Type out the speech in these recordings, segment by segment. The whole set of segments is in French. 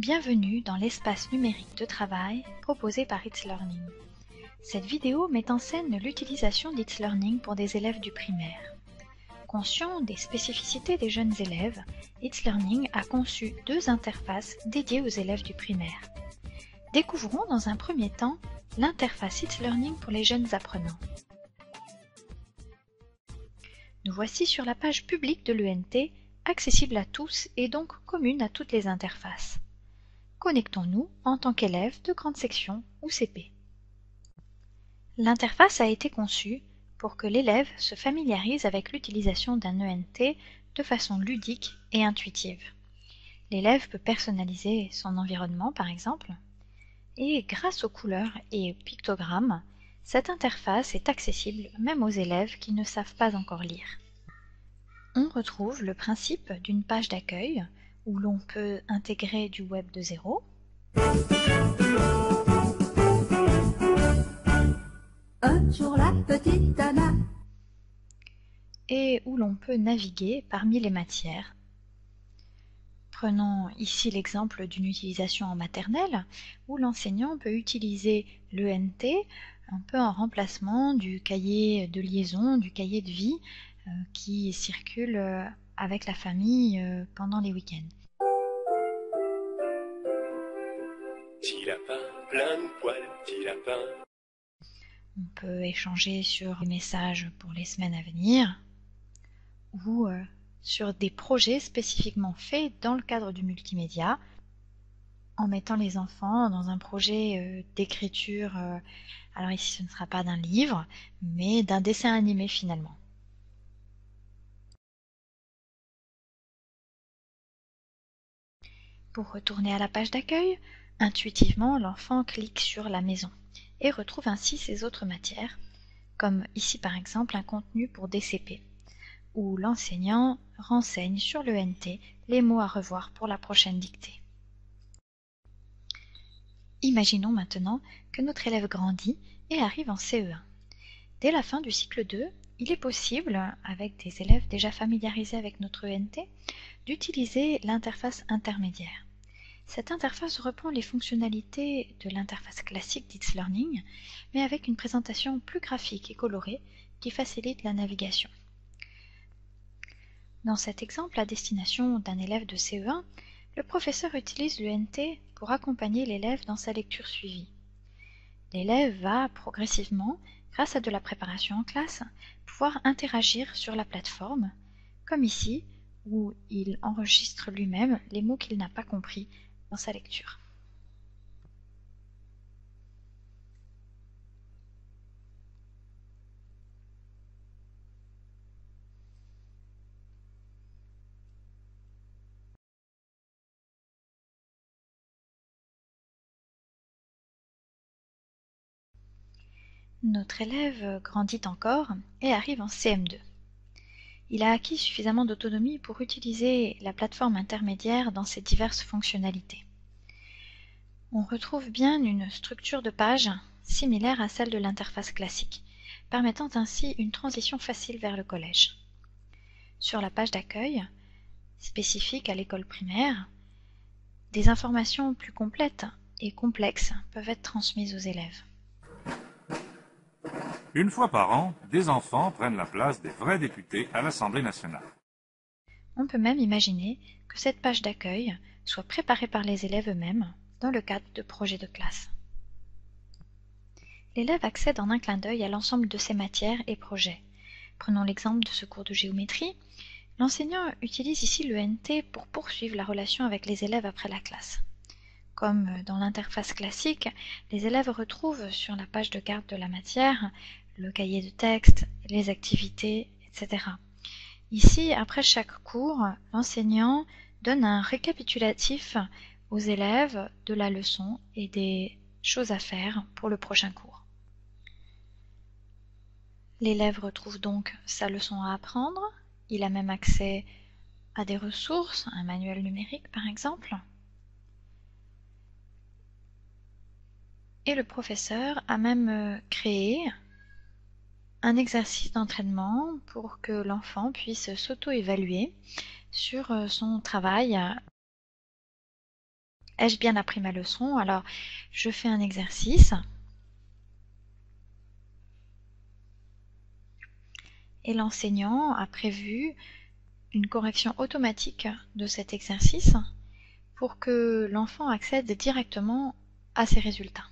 Bienvenue dans l'espace numérique de travail proposé par It's Learning. Cette vidéo met en scène l'utilisation d'It's Learning pour des élèves du primaire. Conscient des spécificités des jeunes élèves, It's Learning a conçu deux interfaces dédiées aux élèves du primaire. Découvrons dans un premier temps l'interface It's Learning pour les jeunes apprenants. Nous voici sur la page publique de l'ENT, accessible à tous et donc commune à toutes les interfaces. Connectons-nous en tant qu'élèves de grande section ou CP. L'interface a été conçue pour que l'élève se familiarise avec l'utilisation d'un ENT de façon ludique et intuitive. L'élève peut personnaliser son environnement par exemple, et grâce aux couleurs et aux pictogrammes, cette interface est accessible même aux élèves qui ne savent pas encore lire. On retrouve le principe d'une page d'accueil où l'on peut intégrer du web de zéro. Sur la petite Anna. Et où l'on peut naviguer parmi les matières. Prenons ici l'exemple d'une utilisation en maternelle où l'enseignant peut utiliser l'ENT un peu en remplacement du cahier de liaison, du cahier de vie qui circule avec la famille pendant les week-ends. Petit lapin, plein de poils, petit lapin. On peut échanger sur les messages pour les semaines à venir ou sur des projets spécifiquement faits dans le cadre du multimédia en mettant les enfants dans un projet d'écriture, alors ici ce ne sera pas d'un livre, mais d'un dessin animé finalement. Pour retourner à la page d'accueil, intuitivement l'enfant clique sur la maison et retrouve ainsi ses autres matières, comme ici par exemple un contenu pour DCP, où l'enseignant renseigne sur l'ENT les mots à revoir pour la prochaine dictée. Imaginons maintenant que notre élève grandit et arrive en CE1. Dès la fin du cycle 2, il est possible, avec des élèves déjà familiarisés avec notre ENT, d'utiliser l'interface intermédiaire. Cette interface reprend les fonctionnalités de l'interface classique d'It's Learning, mais avec une présentation plus graphique et colorée qui facilite la navigation. Dans cet exemple à destination d'un élève de CE1, le professeur utilise l'ENT pour accompagner l'élève dans sa lecture suivie. L'élève va progressivement, grâce à de la préparation en classe, pouvoir interagir sur la plateforme, comme ici, où il enregistre lui-même les mots qu'il n'a pas compris dans sa lecture. Notre élève grandit encore et arrive en CM2. Il a acquis suffisamment d'autonomie pour utiliser la plateforme intermédiaire dans ses diverses fonctionnalités. On retrouve bien une structure de page similaire à celle de l'interface classique, permettant ainsi une transition facile vers le collège. Sur la page d'accueil, spécifique à l'école primaire, des informations plus complètes et complexes peuvent être transmises aux élèves. Une fois par an, des enfants prennent la place des vrais députés à l'Assemblée nationale. On peut même imaginer que cette page d'accueil soit préparée par les élèves eux-mêmes dans le cadre de projets de classe. L'élève accède en un clin d'œil à l'ensemble de ses matières et projets. Prenons l'exemple de ce cours de géométrie. L'enseignant utilise ici l'ENT pour poursuivre la relation avec les élèves après la classe. Comme dans l'interface classique, les élèves retrouvent sur la page de garde de la matière le cahier de texte, les activités, etc. Ici, après chaque cours, l'enseignant donne un récapitulatif aux élèves de la leçon et des choses à faire pour le prochain cours. L'élève retrouve donc sa leçon à apprendre, il a même accès à des ressources, un manuel numérique par exemple. Et le professeur a même créé un exercice d'entraînement pour que l'enfant puisse s'auto-évaluer sur son travail ai-je bien appris ma leçon? Alors, je fais un exercice. Et l'enseignant a prévu une correction automatique de cet exercice pour que l'enfant accède directement à ses résultats.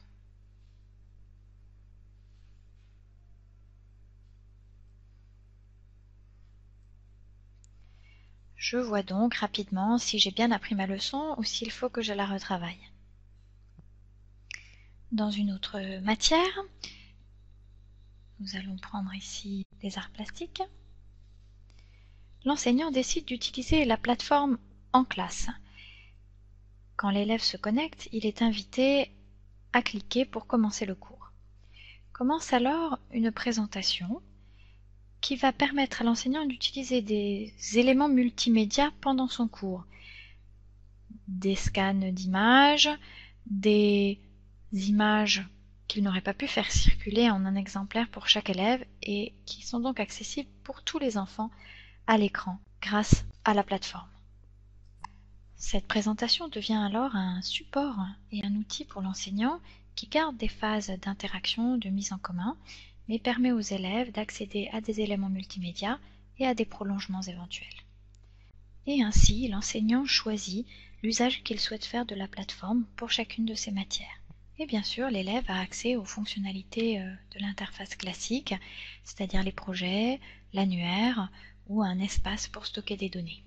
Je vois donc rapidement si j'ai bien appris ma leçon ou s'il faut que je la retravaille. Dans une autre matière, nous allons prendre ici les arts plastiques. L'enseignant décide d'utiliser la plateforme en classe. Quand l'élève se connecte, il est invité à cliquer pour commencer le cours. Commence alors une présentation qui va permettre à l'enseignant d'utiliser des éléments multimédia pendant son cours. Des scans d'images, des images qu'il n'aurait pas pu faire circuler en un exemplaire pour chaque élève et qui sont donc accessibles pour tous les enfants à l'écran grâce à la plateforme. Cette présentation devient alors un support et un outil pour l'enseignant qui garde des phases d'interaction, de mise en commun, mais permet aux élèves d'accéder à des éléments multimédia et à des prolongements éventuels. Et ainsi, l'enseignant choisit l'usage qu'il souhaite faire de la plateforme pour chacune de ces matières. Et bien sûr, l'élève a accès aux fonctionnalités de l'interface classique, c'est-à-dire les projets, l'annuaire ou un espace pour stocker des données.